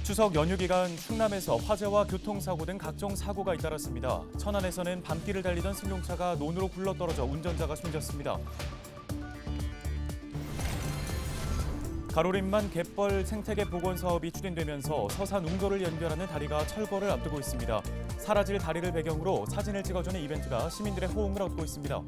추석 연휴 기간 충남에서 화재와 교통사고 등 각종 사고가 잇따랐습니다. 천안에서는 밤길을 달리던 승용차가 논으로 굴러떨어져 운전자가 숨졌습니다. 가로림만 갯벌 생태계 복원 사업이 추진되면서 서산 웅도를 연결하는 다리가 철거를 앞두고 있습니다. 사라질 다리를 배경으로 사진을 찍어주는 이벤트가 시민들의 호응을 얻고 있습니다.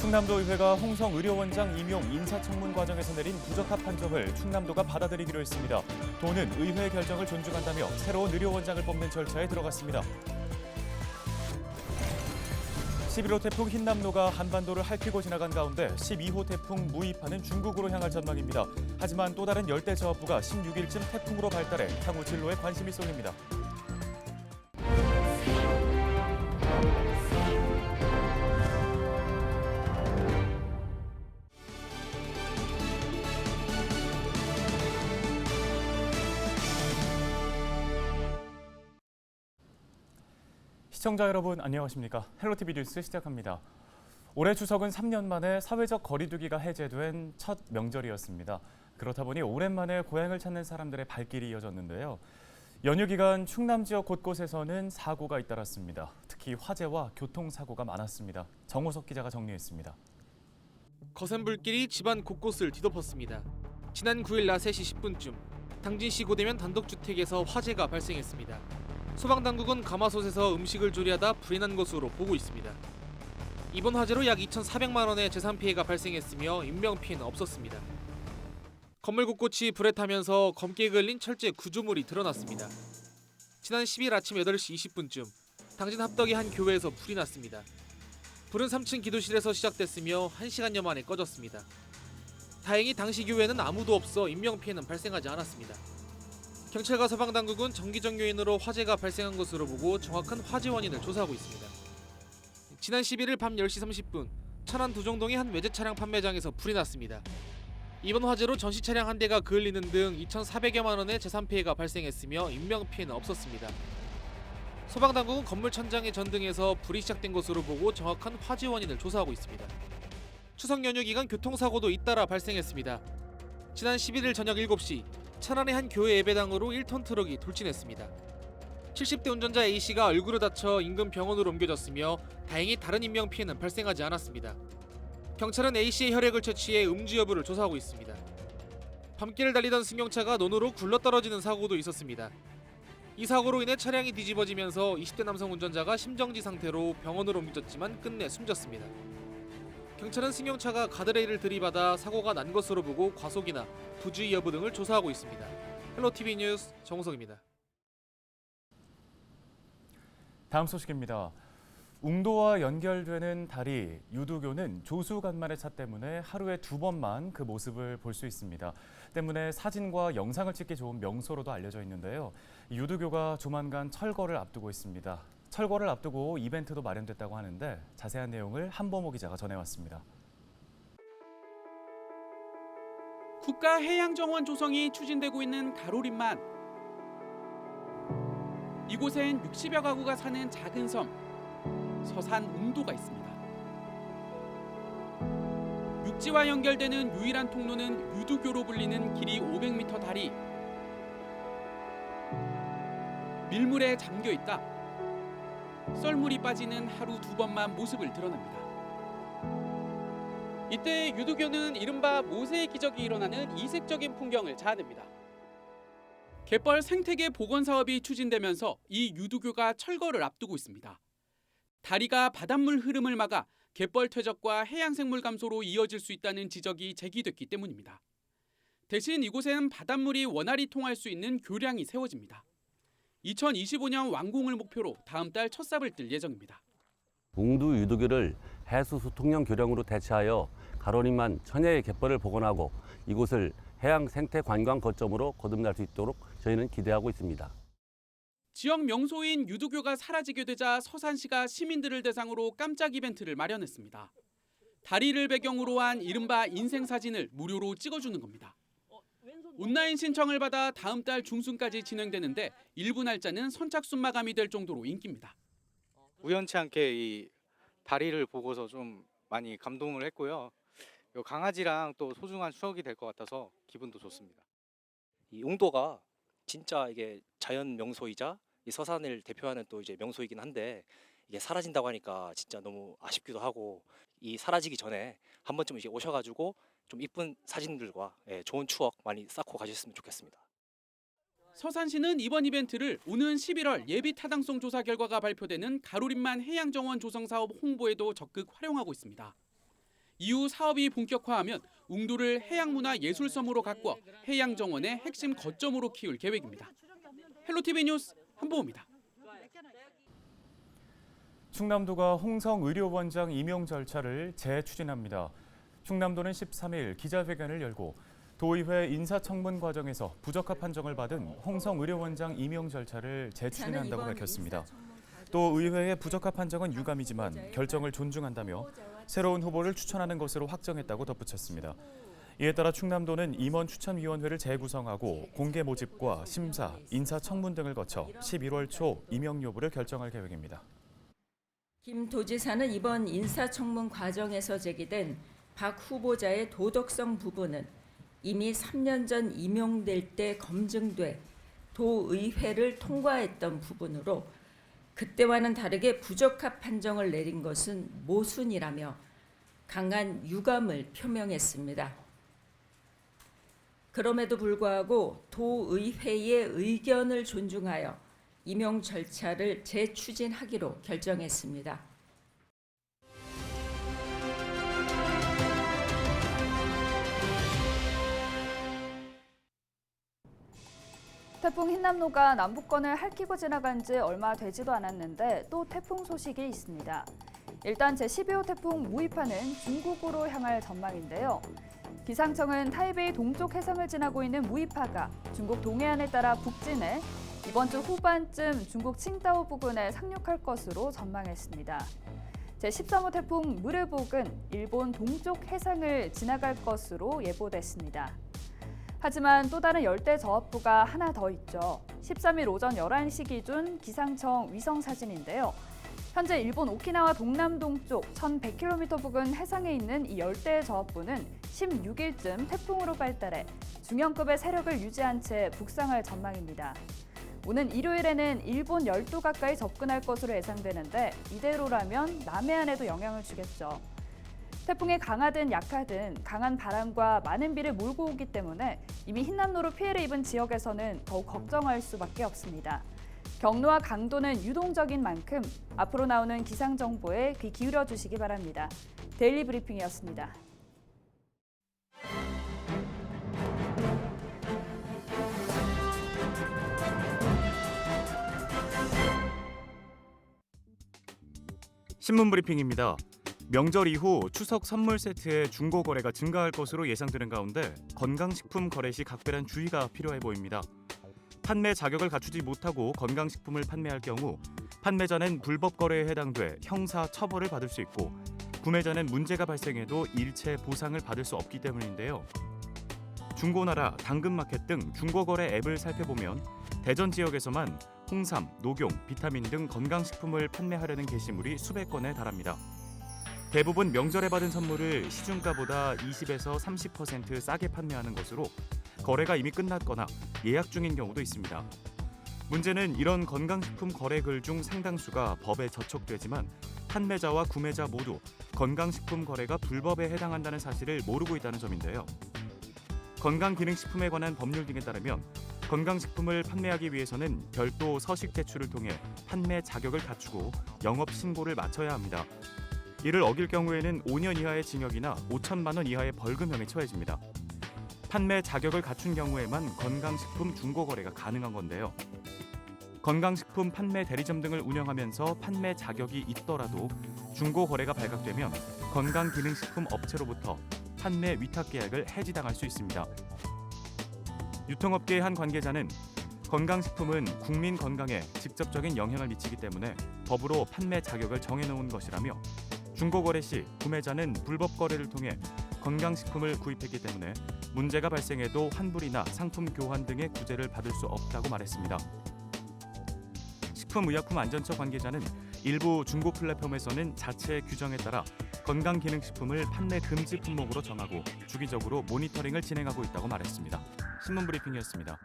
충남도의회가 홍성의료원장 임용 인사청문 과정에서 내린 부적합 판정을 충남도가 받아들이기로 했습니다. 도는 의회 결정을 존중한다며 새로운 의료원장을 뽑는 절차에 들어갔습니다. 11호 태풍 흰남노가 한반도를 핥히고 지나간 가운데 12호 태풍 무이파는 중국으로 향할 전망입니다. 하지만 또 다른 열대 저압부가 16일쯤 태풍으로 발달해 향후 진로에 관심이 쏠립니다. 시청자 여러분 안녕하십니까? 헬로티비 뉴스 시작합니다. 올해 추석은 3년 만에 사회적 거리두기가 해제된 첫 명절이었습니다. 그렇다 보니 오랜만에 고향을 찾는 사람들의 발길이 이어졌는데요. 연휴 기간 충남 지역 곳곳에서는 사고가 잇따랐습니다. 특히 화재와 교통사고가 많았습니다. 정호석 기자가 정리했습니다. 거센 불길이 집안 곳곳을 뒤덮었습니다. 지난 9일 낮 3시 10분쯤 당진시 고대면 단독주택에서 화재가 발생했습니다. 소방당국은 가마솥에서 음식을 조리하다 불이 난 것으로 보고 있습니다. 이번 화재로 약 2,400만 원의 재산 피해가 발생했으며 인명피해는 없었습니다. 건물 곳곳이 불에 타면서 검게 걸린 철제 구조물이 드러났습니다. 지난 10일 아침 8시 20분쯤 당진 합덕의 한 교회에서 불이 났습니다. 불은 3층 기도실에서 시작됐으며 1시간여 만에 꺼졌습니다. 다행히 당시 교회에는 아무도 없어 인명피해는 발생하지 않았습니다. 경찰과 소방당국은 정기적 요인으로 화재가 발생한 것으로 보고 정확한 화재 원인을 조사하고 있습니다. 지난 11일 밤 10시 30분 천안 두정동의 한 외제 차량 판매장에서 불이 났습니다. 이번 화재로 전시 차량 한 대가 그을리는 등 2,400여만 원의 재산 피해가 발생했으며 인명 피해는 없었습니다. 소방당국은 건물 천장의 전등에서 불이 시작된 것으로 보고 정확한 화재 원인을 조사하고 있습니다. 추석 연휴 기간 교통사고도 잇따라 발생했습니다. 지난 11일 저녁 7시 천안의 한 교회 예배당으로 1톤 트럭이 돌진했습니다. 70대 운전자 A씨가 얼굴을 다쳐 인근 병원으로 옮겨졌으며 다행히 다른 인명피해는 발생하지 않았습니다. 경찰은 A씨의 혈액을 채취해 음주 여부를 조사하고 있습니다. 밤길을 달리던 승용차가 논으로 굴러떨어지는 사고도 있었습니다. 이 사고로 인해 차량이 뒤집어지면서 20대 남성 운전자가 심정지 상태로 병원으로 옮겨졌지만 끝내 숨졌습니다. 경찰은 승용차가 가드레일을 들이받아 사고가 난 것으로 보고 과속이나 부주의 여부 등을 조사하고 있습니다. 헬로티비 뉴스 정우석입니다. 다음 소식입니다. 웅도와 연결되는 다리 유두교는 조수 간만의 차 때문에 하루에 2번만 그 모습을 볼 수 있습니다. 때문에 사진과 영상을 찍기 좋은 명소로도 알려져 있는데요. 유두교가 조만간 철거를 앞두고 있습니다. 철거를 앞두고 이벤트도 마련됐다고 하는데 자세한 내용을 한범호 기자가 전해왔습니다. 국가해양정원 조성이 추진되고 있는 가로림만. 이곳엔 60여 가구가 사는 작은 섬, 서산 웅도가 있습니다. 육지와 연결되는 유일한 통로는 유두교로 불리는 길이 500m 다리. 밀물에 잠겨 있다. 썰물이 빠지는 하루 2번만 모습을 드러냅니다. 이때 유두교는 이른바 모세의 기적이 일어나는 이색적인 풍경을 자아냅니다. 갯벌 생태계 복원 사업이 추진되면서 이 유두교가 철거를 앞두고 있습니다. 다리가 바닷물 흐름을 막아 갯벌 퇴적과 해양생물 감소로 이어질 수 있다는 지적이 제기됐기 때문입니다. 대신 이곳에는 바닷물이 원활히 통할 수 있는 교량이 세워집니다. 2025년 완공을 목표로 다음 달 첫 삽을 뜰 예정입니다. 웅두 유두교를 해수 소통용 교량으로 대체하여 가로림만 천혜의 갯벌을 복원하고 이곳을 해양 생태 관광 거점으로 거듭날 수 있도록 저희는 기대하고 있습니다. 지역 명소인 유두교가 사라지게 되자 서산시가 시민들을 대상으로 깜짝 이벤트를 마련했습니다. 다리를 배경으로 한 이른바 인생사진을 무료로 찍어주는 겁니다. 온라인 신청을 받아 다음 달 중순까지 진행되는데 일부 날짜는 선착순 마감이 될 정도로 인기입니다. 우연치 않게 이 다리를 보고서 좀 많이 감동을 했고요. 요 강아지랑 또 소중한 추억이 될 것 같아서 기분도 좋습니다. 이 웅도가 진짜 이게 자연 명소이자 이 서산을 대표하는 또 이제 명소이긴 한데 이게 사라진다고 하니까 진짜 너무 아쉽기도 하고 이 사라지기 전에 한 번쯤 이제 오셔가지고 좀 이쁜 사진들과 좋은 추억 많이 쌓고 가셨으면 좋겠습니다. 서산시는 이번 이벤트를 오는 11월 예비 타당성 조사 결과가 발표되는 가로림만 해양정원 조성 사업 홍보에도 적극 활용하고 있습니다. 이후 사업이 본격화하면 웅도를 해양문화예술섬으로 가꾸어 해양정원의 핵심 거점으로 키울 계획입니다. 헬로티비 뉴스 한보호입니다. 충남도가 홍성의료원장 임용 절차를 재추진합니다. 충남도는 13일 기자회견을 열고 도의회 인사청문 과정에서 부적합 판정을 받은 홍성의료원장 임용 절차를 재추진한다고 밝혔습니다. 또 의회의 부적합 판정은 유감이지만 결정을 존중한다며 새로운 후보를 추천하는 것으로 확정했다고 덧붙였습니다. 이에 따라 충남도는 임원 추천위원회를 재구성하고 공개 모집과 심사, 인사청문 등을 거쳐 11월 초 임용 여부를 결정할 계획입니다. 김 도지사는 이번 인사청문 과정에서 제기된 박 후보자의 도덕성 부분은 이미 3년 전 임용될 때 검증돼 도의회를 통과했던 부분으로 그때와는 다르게 부적합 판정을 내린 것은 모순이라며 강한 유감을 표명했습니다. 그럼에도 불구하고 도의회의 의견을 존중하여 임용 절차를 재추진하기로 결정했습니다. 태풍 흰남노가 남부권을 핥히고 지나간 지 얼마 되지도 않았는데 또 태풍 소식이 있습니다. 일단 제12호 태풍 무이파는 중국으로 향할 전망인데요. 기상청은 타이베이 동쪽 해상을 지나고 있는 무이파가 중국 동해안에 따라 북진해 이번 주 후반쯤 중국 칭다오 부근에 상륙할 것으로 전망했습니다. 제13호 태풍 무르복은 일본 동쪽 해상을 지나갈 것으로 예보됐습니다. 하지만 또 다른 열대 저압부가 하나 더 있죠. 13일 오전 11시 기준 기상청 위성 사진인데요. 현재 일본 오키나와 동남동쪽 1100km 부근 해상에 있는 이 열대 저압부는 16일쯤 태풍으로 발달해 중형급의 세력을 유지한 채 북상할 전망입니다. 오는 일요일에는 일본 열도 가까이 접근할 것으로 예상되는데 이대로라면 남해안에도 영향을 주겠죠. 태풍이 강하든 약하든 강한 바람과 많은 비를 몰고 오기 때문에 이미 흰남노로 피해를 입은 지역에서는 더욱 걱정할 수밖에 없습니다. 경로와 강도는 유동적인 만큼 앞으로 나오는 기상 정보에 귀 기울여 주시기 바랍니다. 데일리 브리핑이었습니다. 신문 브리핑입니다. 명절 이후 추석 선물 세트의 중고 거래가 증가할 것으로 예상되는 가운데 건강식품 거래 시 각별한 주의가 필요해 보입니다. 판매 자격을 갖추지 못하고 건강식품을 판매할 경우 판매자는 불법 거래에 해당돼 형사 처벌을 받을 수 있고 구매자는 문제가 발생해도 일체 보상을 받을 수 없기 때문인데요. 중고나라, 당근마켓 등 중고거래 앱을 살펴보면 대전 지역에서만 홍삼, 녹용, 비타민 등 건강식품을 판매하려는 게시물이 수백 건에 달합니다. 대부분 명절에 받은 선물을 시중가보다 20에서 30% 싸게 판매하는 것으로 거래가 이미 끝났거나 예약 중인 경우도 있습니다. 문제는 이런 건강식품 거래 글 중 상당수가 법에 저촉되지만 판매자와 구매자 모두 건강식품 거래가 불법에 해당한다는 사실을 모르고 있다는 점인데요. 건강기능식품에 관한 법률 등에 따르면 건강식품을 판매하기 위해서는 별도 서식 제출을 통해 판매 자격을 갖추고 영업 신고를 마쳐야 합니다. 이를 어길 경우에는 5년 이하의 징역이나 5천만 원 이하의 벌금형에 처해집니다. 판매 자격을 갖춘 경우에만 건강식품 중고 거래가 가능한 건데요. 건강식품 판매 대리점 등을 운영하면서 판매 자격이 있더라도 중고 거래가 발각되면 건강기능식품 업체로부터 판매 위탁 계약을 해지당할 수 있습니다. 유통업계의 한 관계자는 건강식품은 국민 건강에 직접적인 영향을 미치기 때문에 법으로 판매 자격을 정해놓은 것이라며 중고거래 시 구매자는 불법 거래를 통해 건강식품을 구입했기 때문에 문제가 발생해도 환불이나 상품 교환 등의 구제를 받을 수 없다고 말했습니다. 식품의약품안전처 관계자는 일부 중고 플랫폼에서는 자체 규정에 따라 건강기능식품을 판매 금지 품목으로 정하고 주기적으로 모니터링을 진행하고 있다고 말했습니다. 신문브리핑이었습니다.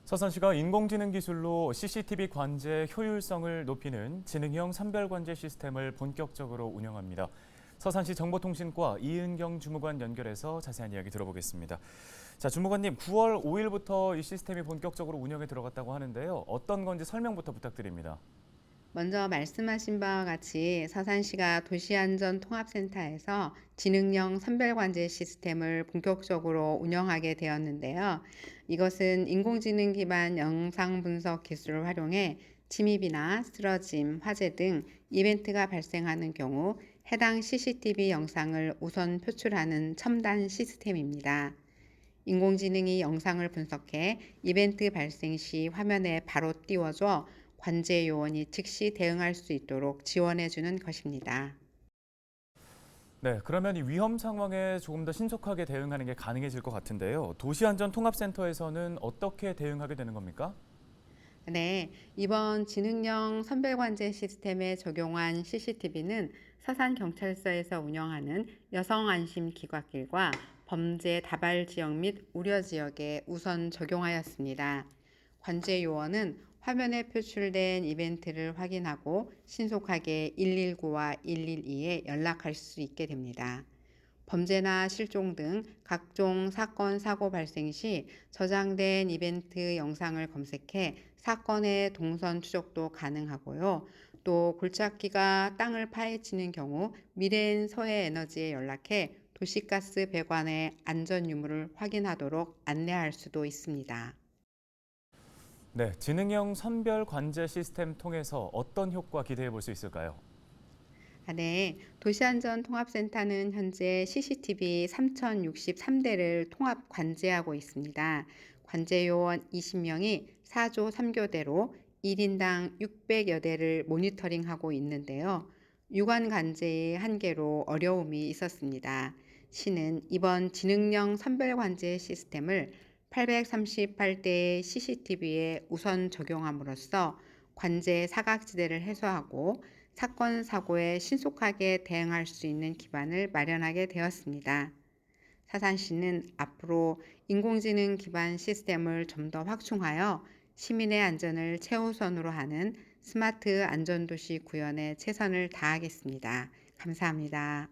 서산시가 인공지능 기술로 CCTV 관제 효율성을 높이는 지능형 선별관제 시스템을 본격적으로 운영합니다. 서산시 정보통신과 이은경 주무관 연결해서 자세한 이야기 들어보겠습니다. 자, 주무관님, 9월 5일부터 이 시스템이 본격적으로 운영에 들어갔다고 하는데요. 어떤 건지 설명부터 부탁드립니다. 먼저 말씀하신 바와 같이 서산시가 도시안전통합센터에서 지능형 선별관제 시스템을 본격적으로 운영하게 되었는데요. 이것은 인공지능 기반 영상 분석 기술을 활용해 침입이나 쓰러짐, 화재 등 이벤트가 발생하는 경우 해당 CCTV 영상을 우선 표출하는 첨단 시스템입니다. 인공지능이 영상을 분석해 이벤트 발생 시 화면에 바로 띄워줘 관제 요원이 즉시 대응할 수 있도록 지원해주는 것입니다. 네, 그러면 이 위험 상황에 조금 더 신속하게 대응하는 게 가능해질 것 같은데요. 도시안전통합센터에서는 어떻게 대응하게 되는 겁니까? 네, 이번 지능형 선별관제 시스템에 적용한 CCTV는 서산경찰서에서 운영하는 여성안심기각길과 범죄 다발 지역 및 우려 지역에 우선 적용하였습니다. 관제 요원은 화면에 표출된 이벤트를 확인하고 신속하게 119와 112에 연락할 수 있게 됩니다. 범죄나 실종 등 각종 사건, 사고 발생 시 저장된 이벤트 영상을 검색해 사건의 동선 추적도 가능하고요. 또 골짜기가 땅을 파헤치는 경우 미래엔 서해에너지에 연락해 도시가스 배관의 안전 유무를 확인하도록 안내할 수도 있습니다. 네, 지능형 선별 관제 시스템 통해서 어떤 효과 기대해 볼 수 있을까요? 네, 도시안전통합센터는 현재 CCTV 3,063대를 통합 관제하고 있습니다. 관제요원 20명이 4조 3교대로 1인당 600여 대를 모니터링하고 있는데요. 유관 관제의 한계로 어려움이 있었습니다. 시는 이번 지능형 선별 관제 시스템을 838대의 CCTV에 우선 적용함으로써 관제 사각지대를 해소하고 사건, 사고에 신속하게 대응할 수 있는 기반을 마련하게 되었습니다. 서산시는 앞으로 인공지능 기반 시스템을 좀 더 확충하여 시민의 안전을 최우선으로 하는 스마트 안전도시 구현에 최선을 다하겠습니다. 감사합니다.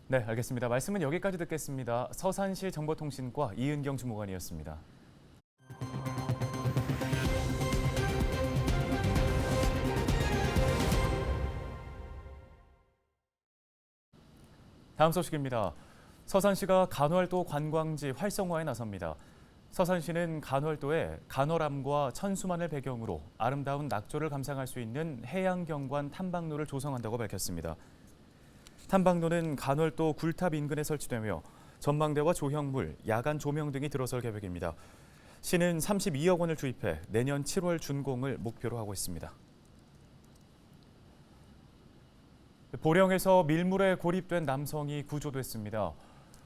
네, 알겠습니다. 말씀은 여기까지 듣겠습니다. 서산시 정보통신과 이은경 주무관이었습니다. 다음 소식입니다. 서산시가 간월도 관광지 활성화에 나섭니다. 서산시는 간월도에 간월암과 천수만을 배경으로 아름다운 낙조를 감상할 수 있는 해양경관 탐방로를 조성한다고 밝혔습니다. 탐방로는 간월도 굴탑 인근에 설치되며 전망대와 조형물, 야간 조명 등이 들어설 계획입니다. 시는 32억 원을 주입해 내년 7월 준공을 목표로 하고 있습니다. 보령에서 밀물에 고립된 남성이 구조됐습니다.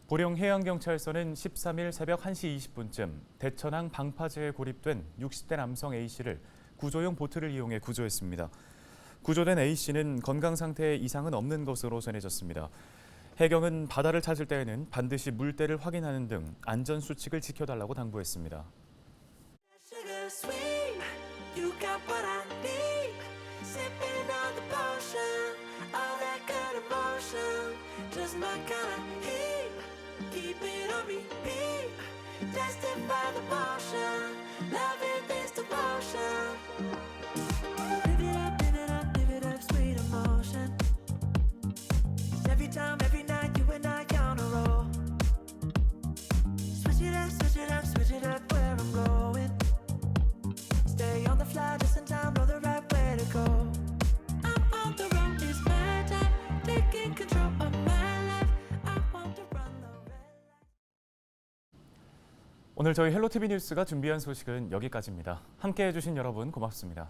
보령 해양경찰서는 13일 새벽 1시 20분쯤 대천항 방파제에 고립된 60대 남성 A씨를 구조용 보트를 이용해 구조했습니다. 구조된 A씨는 건강 상태에 이상은 없는 것으로 전해졌습니다. 해경은 바다를 찾을 때에는 반드시 물때를 확인하는 등 안전 수칙을 지켜달라고 당부했습니다. Every night you and I on a roll. Switch it up where I'm going. Stay on the fly, just in time, know the right way to go. I'm on the road, it's my time, taking control of my life. I want to run the red light. 오늘 저희 헬로티비 뉴스가 준비한 소식은 여기까지입니다. 함께해 주신 여러분 고맙습니다.